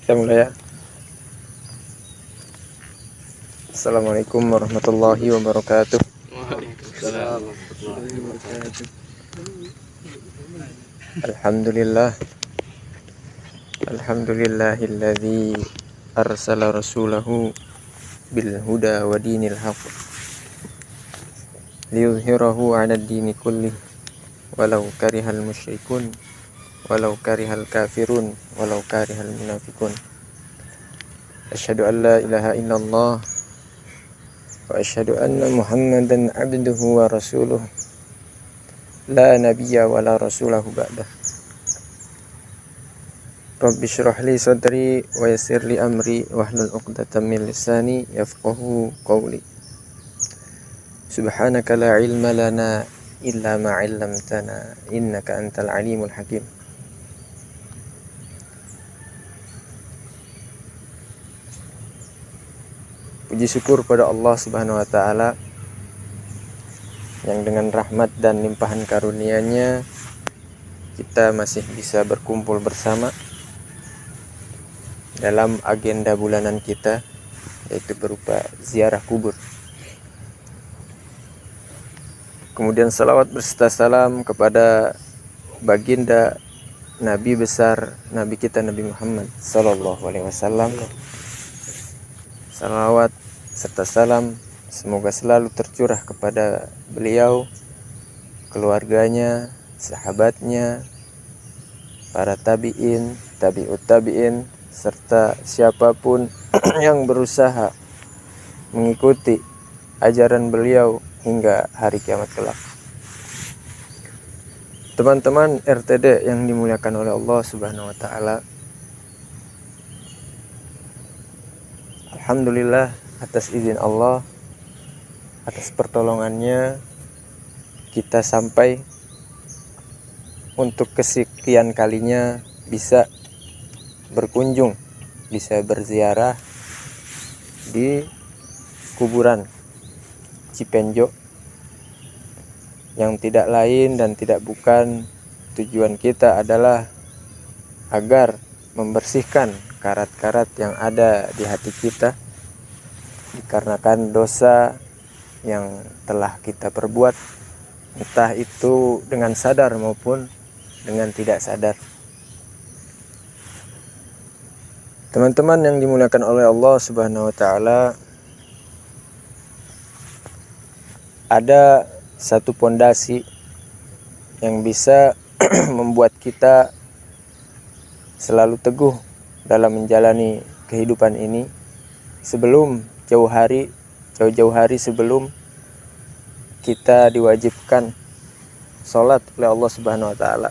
Kita mulai ya. Assalamualaikum warahmatullahi wabarakatuh. Waalaikumsalam warahmatullahi wabarakatuh. Alhamdulillah. Alhamdulillahilladzi arsala rasulahu bil huda wa dinil haqq liyuzhirahu 'ala ad-dini kullih walau karihal musyrikun walau karihal kafirun walau karihal munafiqun. Asyhadu an la ilaha illallah wa asyhadu anna Muhammadan 'abduhu wa rasuluh la nabiyya wa la rasulahu ba'dah. Rabbi syrah li sadri wa yassir li amri wahlul 'uqdatam min lisani yafqahu qawli. Subhanaka la ilma lana illa ma 'allamtana innaka antal alimul hakim. Puji syukur pada Allah Subhanahu wa taala yang dengan rahmat dan limpahan karunia-Nya kita masih bisa berkumpul bersama dalam agenda bulanan kita, yaitu berupa ziarah kubur. Kemudian salawat berserta salam kepada baginda Nabi besar Nabi kita Nabi Muhammad sallallahu alaihi wasallam. Salawat serta salam semoga selalu tercurah kepada beliau, keluarganya, sahabatnya, para tabi'in, tabi'ut tabi'in, serta siapapun yang berusaha mengikuti ajaran beliau hingga hari kiamat kelak. Teman-teman RTD yang dimuliakan oleh Allah Subhanahu wa taala, alhamdulillah atas izin Allah, atas pertolongannya kita sampai untuk kesekian kalinya bisa berkunjung, bisa berziarah di kuburan Cipenjo, yang tidak lain dan tidak bukan tujuan kita adalah agar membersihkan karat-karat yang ada di hati kita dikarenakan dosa yang telah kita perbuat, entah itu dengan sadar maupun dengan tidak sadar. Teman-teman yang dimuliakan oleh Allah Subhanahu wa taala, ada satu pondasi yang bisa membuat kita selalu teguh dalam menjalani kehidupan ini sebelum jauh-jauh hari sebelum kita diwajibkan sholat oleh Allah Subhanahu wa taala.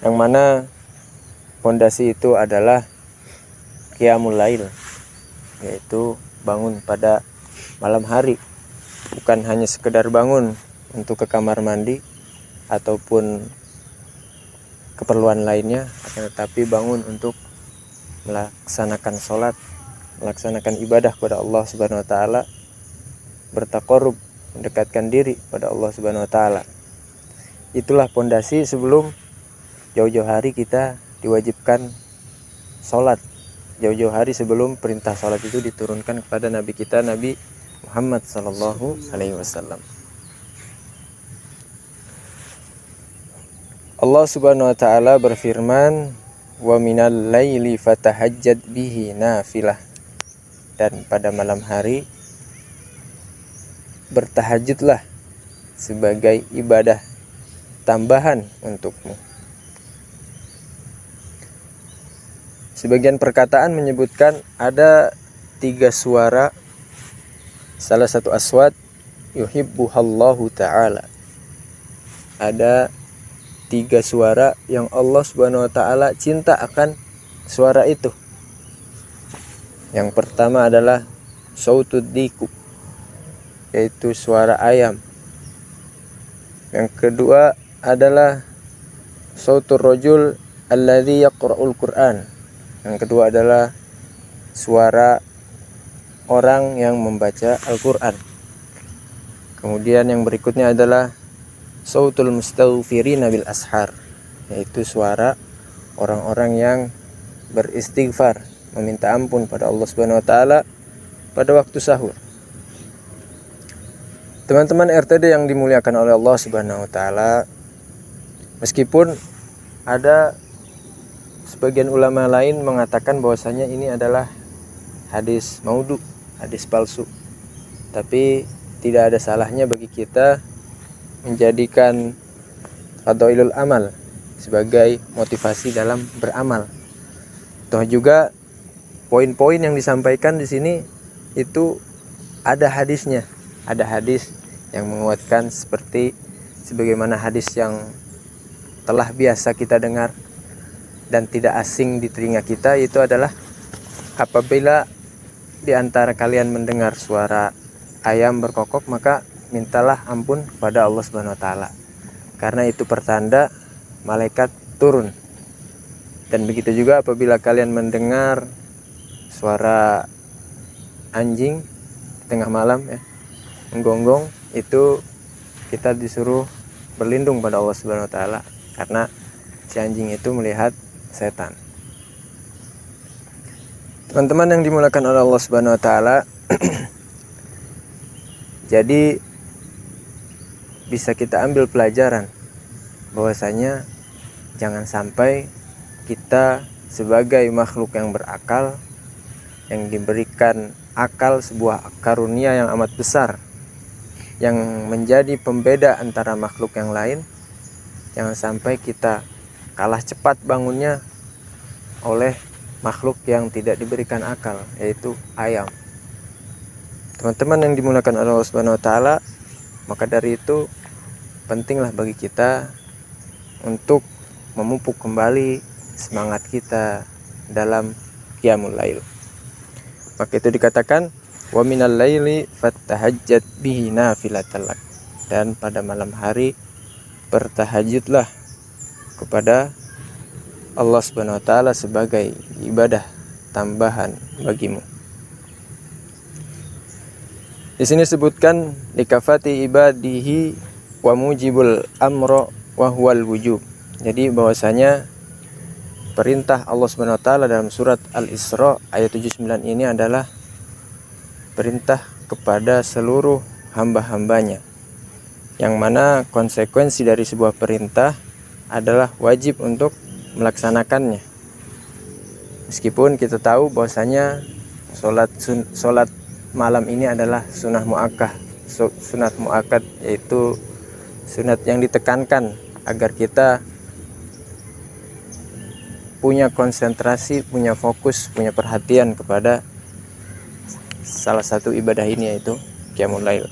Yang mana pondasi itu adalah qiyamul lail, yaitu bangun pada malam hari. Bukan hanya sekedar bangun untuk ke kamar mandi ataupun keperluan lainnya, akan tetapi bangun untuk melaksanakan sholat, melaksanakan ibadah kepada Allah Subhanahu wa taala, bertaqarrub, mendekatkan diri pada Allah Subhanahu wa taala. Itulah pondasi sebelum jauh-jauh hari kita diwajibkan sholat, jauh-jauh hari sebelum perintah sholat itu diturunkan kepada Nabi kita Nabi Muhammad sallallahu alaihi wasallam. Allah Subhanahu wa taala berfirman, "Wa minal laili fatahajjad bihi nafilah." Dan pada malam hari bertahajudlah sebagai ibadah tambahan untukmu. Sebagian perkataan menyebutkan ada 3 suara, salah satu aswat yuhibbuhallahu ta'ala. Ada 3 suara yang Allah Subhanahu wa taala cinta akan suara itu. Yang pertama adalah sautud diku, yaitu suara ayam. Yang kedua adalah sautur rajul alladzi yaqra'ul Qur'an. Yang kedua adalah suara orang yang membaca Al-Qur'an. Kemudian yang berikutnya adalah sautul mustaghfirina bil ashar, yaitu suara orang-orang yang beristighfar, meminta ampun pada Allah Subhanahu wa taala pada waktu sahur. Teman-teman RTD yang dimuliakan oleh Allah Subhanahu wa taala, meskipun ada sebagian ulama lain mengatakan bahwasanya ini adalah hadis maudhu, hadis palsu, tapi tidak ada salahnya bagi kita menjadikan fadhailul amal sebagai motivasi dalam beramal. Toh juga poin-poin yang disampaikan di sini itu ada hadisnya, ada hadis yang menguatkan seperti sebagaimana hadis yang telah biasa kita dengar dan tidak asing di telinga kita, itu adalah apabila di antara kalian mendengar suara ayam berkokok, maka mintalah ampun kepada Allah Subhanahu wa taala, karena itu pertanda malaikat turun. Dan begitu juga apabila kalian mendengar suara anjing di tengah malam ya, menggonggong, itu kita disuruh berlindung pada Allah Subhanahu wa taala, karena si anjing itu melihat setan. Teman-teman yang dimuliakan oleh Allah Subhanahu wa taala, jadi bisa kita ambil pelajaran bahwasanya jangan sampai kita sebagai makhluk yang berakal, yang diberikan akal, sebuah karunia yang amat besar yang menjadi pembeda antara makhluk yang lain, jangan sampai kita kalah cepat bangunnya oleh makhluk yang tidak diberikan akal, yaitu ayam. Teman-teman yang dimuliakan Allah Subhanahu wa taala, maka dari itu pentinglah bagi kita untuk memupuk kembali semangat kita dalam qiyamul lail. Maka itu dikatakan wa minal laili fattahajjat bihi nafilatan lak, dan pada malam hari bertahajudlah kepada Allah Subhanahu wa taala sebagai ibadah tambahan bagimu. Di sini sebutkan likafati ibadihi wa mujibul amra wa huwal wujub. Jadi bahwasanya perintah Allah Subhanahu wa taala dalam surat Al-Isra ayat 79 ini adalah perintah kepada seluruh hamba-hambanya, yang mana konsekuensi dari sebuah perintah adalah wajib untuk melaksanakannya. Meskipun kita tahu bahwasanya sholat malam ini adalah sunnah muakkad. Sunat muakkad yaitu sunat yang ditekankan agar kita punya konsentrasi, punya fokus, punya perhatian kepada salah satu ibadah ini, yaitu qiyamul lail.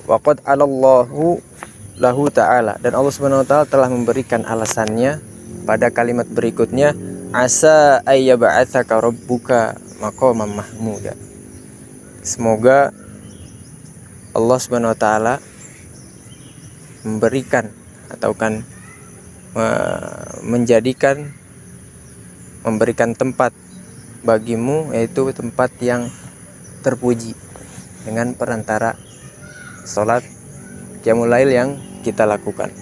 Waqad 'alallahu lahu ta'ala, dan Allah Subhanahu wa taala telah memberikan alasannya pada kalimat berikutnya, asa ayyab'atsaka rabbuka maqaman mahmuda. Semoga Allah Subhanahu wa taala memberikan memberikan tempat bagimu, yaitu tempat yang terpuji, dengan perantara salat qiyamul lail yang kita lakukan.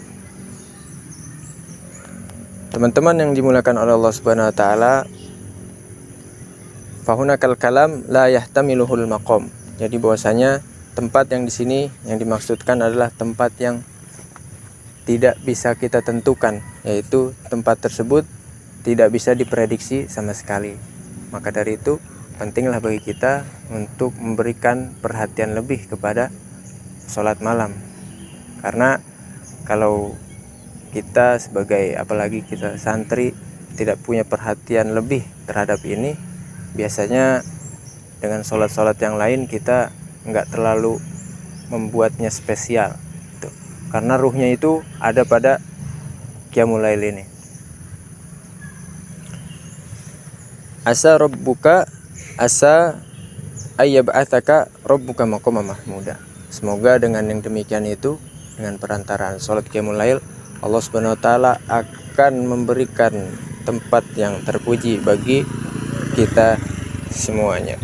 Teman-teman yang dimuliakan oleh Allah Subhanahu wa taala, fahunakal kalam la yahtamiluhul maqam. Jadi bahwasanya tempat yang di sini yang dimaksudkan adalah tempat yang tidak bisa kita tentukan, yaitu tempat tersebut tidak bisa diprediksi sama sekali. Maka dari itu pentinglah bagi kita untuk memberikan perhatian lebih kepada sholat malam, karena kalau kita sebagai, apalagi kita santri, tidak punya perhatian lebih terhadap ini, biasanya dengan sholat-sholat yang lain kita nggak terlalu membuatnya spesial gitu. Karena ruhnya itu ada pada qiyamul lail ini. Asa ayyab'atsaka rabbuka maqaman mahmuda. Semoga dengan yang demikian itu, dengan perantaraan sholat qiyamul lail, Allah Subhanahu wa taala akan memberikan tempat yang terpuji bagi kita semuanya.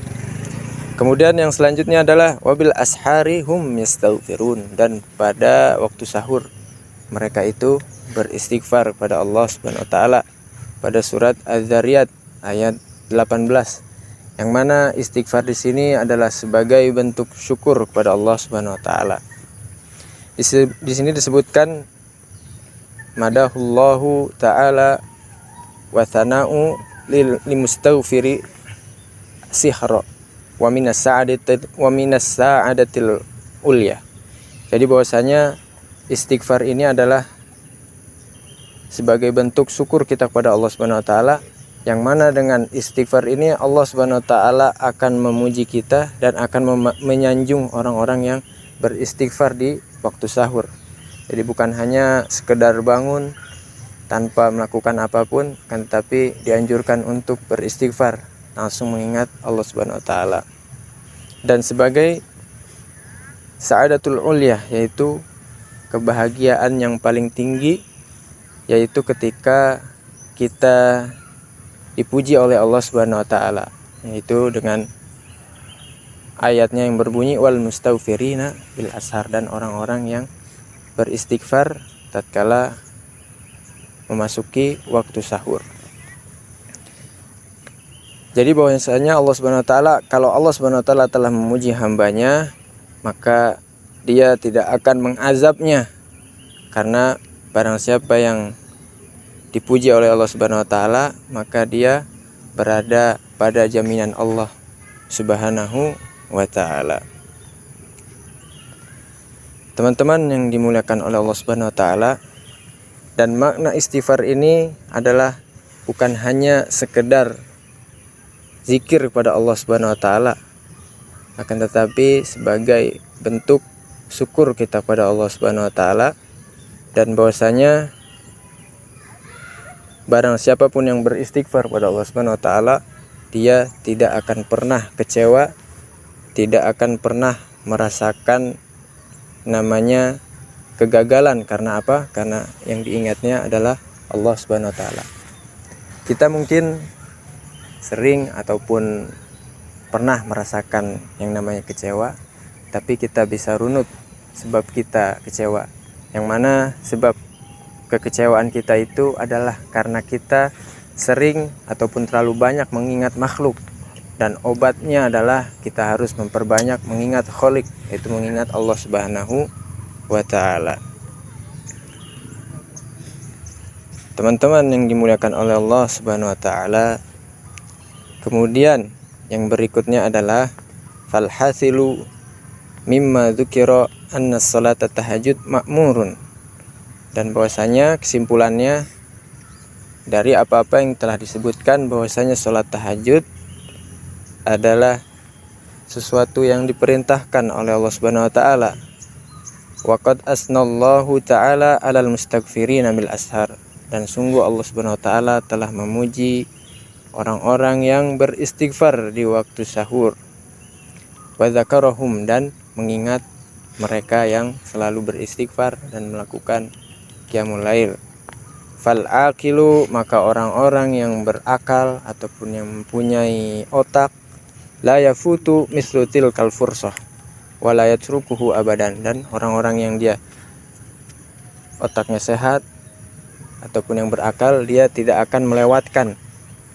Kemudian yang selanjutnya adalah wabil ashari hum yastaghfirun, dan pada waktu sahur mereka itu beristighfar kepada Allah Subhanahu wa taala pada surat Az-Zariyat ayat 18, yang mana istighfar di sini adalah sebagai bentuk syukur kepada Allah Subhanahu wa taala. Di sini disebutkan madahullahu ta'ala wa thana'u limustaghfiri sihra wa minas sa'adatil ulya. Jadi bahwasanya istighfar ini adalah sebagai bentuk syukur kita kepada Allah Subhanahu wa taala, yang mana dengan istighfar ini Allah Subhanahu wa taala akan memuji kita dan akan menyanjung orang-orang yang beristighfar di waktu sahur. Jadi bukan hanya sekedar bangun tanpa melakukan apapun, kan, tapi dianjurkan untuk beristighfar, langsung mengingat Allah Subhanahu wa taala. Dan sebagai sa'adatul ulyah, yaitu kebahagiaan yang paling tinggi, yaitu ketika kita dipuji oleh Allah Subhanahu wa taala, yaitu dengan ayatnya yang berbunyi wal mustaghfirina bil ashar, dan orang-orang yang beristighfar tatkala memasuki waktu sahur. Jadi bahwasanya Allah Subhanahu wa taala, kalau Allah Subhanahu wa taala telah memuji hambanya, maka dia tidak akan mengazabnya, karena barang siapa yang dipuji oleh Allah Subhanahu wa taala, maka dia berada pada jaminan Allah Subhanahu wa taala. Teman-teman yang dimuliakan oleh Allah Subhanahu wa taala, dan makna istighfar ini adalah bukan hanya sekedar zikir kepada Allah Subhanahu wa taala, akan tetapi sebagai bentuk syukur kita kepada Allah Subhanahu wa taala, dan bahwasanya barang siapapun yang beristighfar kepada Allah Subhanahu wa taala, dia tidak akan pernah kecewa, tidak akan pernah merasakan namanya kegagalan. Karena apa? Karena yang diingatnya adalah Allah Subhanahu wa taala. Kita mungkin sering ataupun pernah merasakan yang namanya kecewa, tapi kita bisa runut sebab kita kecewa. Yang mana sebab kekecewaan kita itu adalah karena kita sering ataupun terlalu banyak mengingat makhluk, dan obatnya adalah kita harus memperbanyak mengingat Khalik, yaitu mengingat Allah Subhanahu wa taala. Teman-teman yang dimuliakan oleh Allah Subhanahu wa taala, kemudian yang berikutnya adalah falhasilu mimma dzukira anna salata tahajud ma'murun. Dan bahwasanya kesimpulannya dari apa-apa yang telah disebutkan, bahwasanya sholat tahajud adalah sesuatu yang diperintahkan oleh Allah Subhanahu wa taala. Wa qad asnallahu ta'ala 'alal mustaghfirina bil ashar. Dan sungguh Allah Subhanahu wa taala telah memuji orang-orang yang beristighfar di waktu sahur. Wa dzakarahum, dan mengingat mereka yang selalu beristighfar dan melakukan qiyamul lail. Fal aqilu, maka orang-orang yang berakal ataupun yang mempunyai otak, la yafutu mislu tilkal fursah wa la yatrukuhu abadan. Dan orang-orang yang dia otaknya sehat ataupun yang berakal, dia tidak akan melewatkan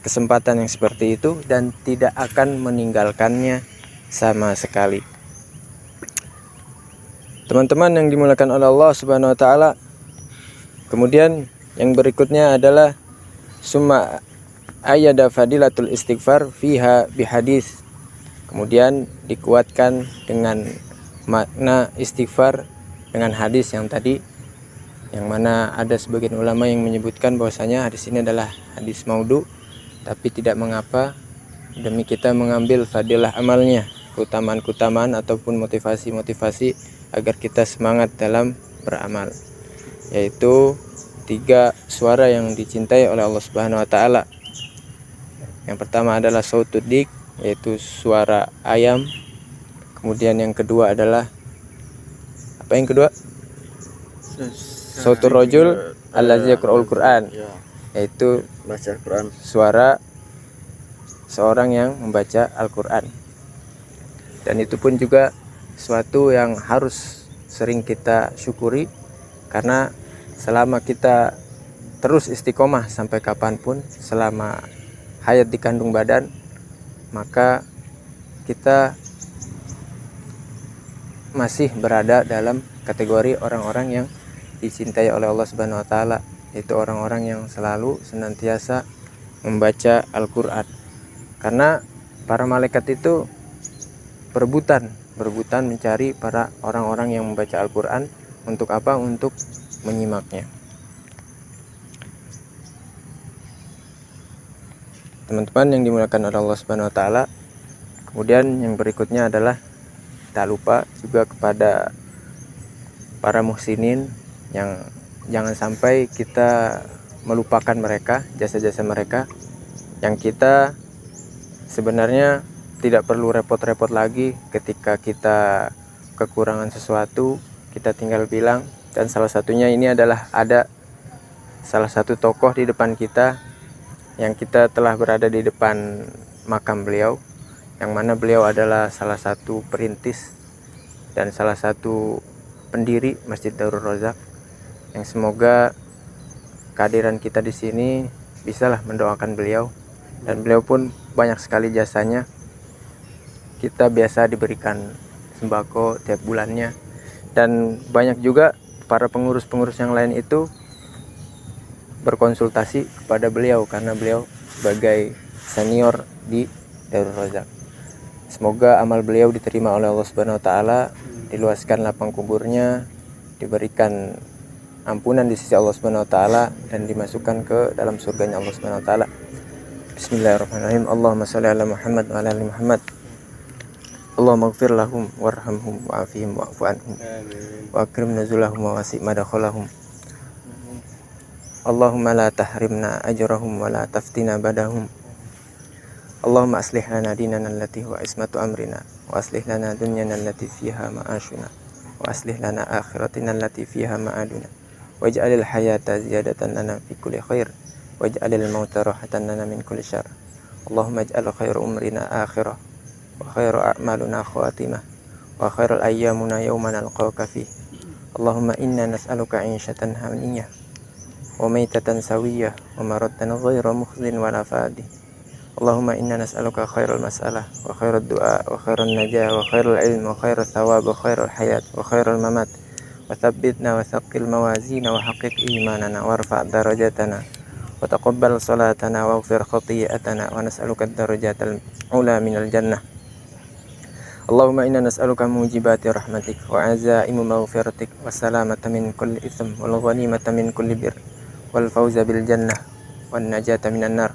kesempatan yang seperti itu dan tidak akan meninggalkannya sama sekali. Teman-teman yang dimuliakan oleh Allah Subhanahu wa taala, kemudian yang berikutnya adalah summa ayyada fadilatul istighfar fiha bihadis. Kemudian dikuatkan dengan makna istighfar dengan hadis yang tadi, yang mana ada sebagian ulama yang menyebutkan bahwasanya hadis ini adalah hadis maudhu, tapi tidak mengapa, demi kita mengambil fadilah amalnya, keutamaan-keutamaan ataupun motivasi-motivasi agar kita semangat dalam beramal, yaitu 3 suara yang dicintai oleh Allah Subhanahu wa taala. Yang pertama adalah sautud dik, yaitu suara ayam. Kemudian yang kedua adalah apa yang kedua? Sautur rajul allazi yaqra'ul Qur'an, yaitu baca Quran, suara seorang yang membaca Al-Qur'an. Dan itu pun juga suatu yang harus sering kita syukuri, karena selama kita terus istiqomah sampai kapanpun, selama hayat di kandung badan, maka kita masih berada dalam kategori orang-orang yang dicintai oleh Allah Subhanahu wa taala, yaitu orang-orang yang selalu senantiasa membaca Al-Qur'an. Karena para malaikat itu berebutan mencari para orang-orang yang membaca Al-Qur'an. Untuk apa? Untuk menyimaknya. Teman-teman yang dimuliakan oleh Allah Subhanahu wa taala, kemudian yang berikutnya adalah tak lupa juga kepada para muhsinin yang jangan sampai kita melupakan mereka, jasa-jasa mereka, yang kita sebenarnya tidak perlu repot-repot lagi ketika kita kekurangan sesuatu, kita tinggal bilang. Dan salah satunya ini adalah ada salah satu tokoh di depan kita yang kita telah berada di depan makam beliau, yang mana beliau adalah salah satu perintis dan salah satu pendiri Masjid Darul Razak, yang semoga kehadiran kita di sini bisalah mendoakan beliau, dan beliau pun banyak sekali jasanya. Kita biasa diberikan sembako tiap bulannya, dan banyak juga para pengurus-pengurus yang lain itu berkonsultasi kepada beliau karena beliau sebagai senior di Darul Razak. Semoga amal beliau diterima oleh Allah Subhanahu wa taala, diluaskan lapang kuburnya, diberikan ampunan di sisi Allah Subhanahu wa taala, dan dimasukkan ke dalam surganya Allah Subhanahu wa taala. Bismillahirrahmanirrahim. Allahumma shalli ala Muhammad wa ala ali Muhammad. Allahumma ighfir lahum warhamhum wa'afihim wa'fu anhum wa akrim nuzulahum wa wasi' madakhalahum. Allahumma la tahrimna ajrahum wa la taftina badahum. Allahumma aslih lana dinana allati huwa ismatu amrina, wa aslih lana dunyana allati fiha ma'ashuna, wa aslih lana akhiratina allati fiha ma'aduna, waj'alil hayata ziyadatan lana fi kulli khair, waj'alil mauta rahatan lana min kulli syarr. Allahumma ij'al khairu umrina akhirah, wa khairu a'maluna khawatimah, wa khairul ayyamuna yawma nalqauka fih. Allahumma inna nas'aluka 'ishatan haniyah wa maitatan sawiyah wa maratan ghayra mukhzin wa la fadih. Allahumma inna nas'aluka khairal mas'alah wa khairal du'a wa khairal najah wa khairal ilm wa khairal thawab wa khairal hayat wa khairal mamat, wa thabbitna wa thaqqil mawazina wa haqiq imanana warfa' darajatana wa taqabbal salatana wa ighfir khati'atana wa nas'aluka ad-darajatal ula minal jannah. Allahumma inna nas'aluka mujibati rahmatik wa azaimu maghfiratik wa salamata min kulli itsm wal ghanimata min kulli bir wal fawza bil jannah wan najata minan nar.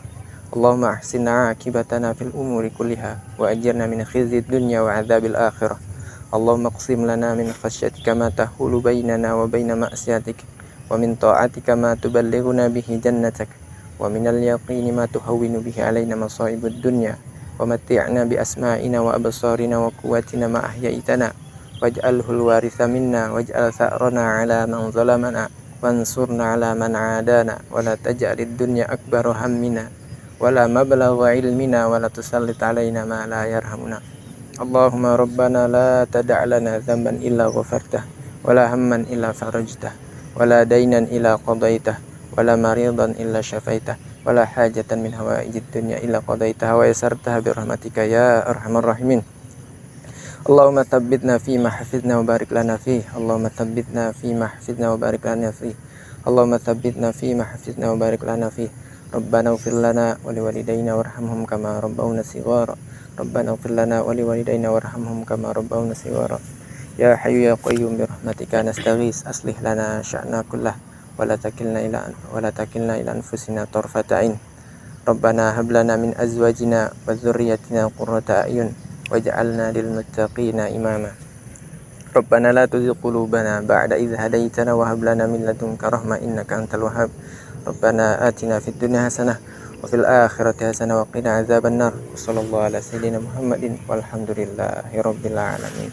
Allahumma ahsinna akibatana fil umuri kulliha wa ajirna min khizyid dunya wa adzabil akhirah. Allahumma qsim lana min khasyatika ma tahulu bainana wa baina ma'siyatik, wa min ta'atika ma tuballighuna bihi jannatak, wa minal yaqini ma tuhawwinu bihi alaina masaibud dunya, wa mati'na bi asma'ina wa absarina wa quwwatina ma ahyaitana, waj'alhu al-waritha minna waj'al tha'rana 'ala man zalamana wansurna 'ala man 'adana, wa la taj'alid dunya akbara hammina wa la mablagha ilmina wa la tusallit 'alaina ma la yarhamuna. Allahumma rabbana la tada' lana dhanban illa ghafartah, wa la hamman illa farajtah, wa la daynan illa qadaitah, wa la maridan illa syafaitah, wa la hajatan min hawaijid dunya illa qadaitaha wa yasartaha bi rahmatika ya arhamar rahimin. Allahumma thabbitna fi ma hafidna wa barik lana fi. Allahumma thabbitna fi ma hafidna wa barik lana fi. Allahumma thabbitna fi ma hafidna wa barik lana fi. Rabbana ighfir lana wa liwalidayna warhamhum kama rabbawna shighara. Rabbana ighfir lana wa liwalidayna warhamhum kama rabbawna shighara. Ya hayyu ya qayyum bi rahmatika nastaghis, aslih lana sya'na kullah wa la takilna ila anfusina tarfata ain. Rabbana hab lana min azwajina wa dhurriyyatina qurrata a'yun waj'alna lil muttaqina imama. Rabbana la tuzigh qulubana ba'da idh hadaytana wa hab lana min ladunka rahmah innaka antal wahhab. Rabbana atina fid dunya hasanah wa fil akhirati hasanah wa qina adzabannar. Sallallahu ala sayyidina Muhammadin walhamdulillahi rabbil alamin.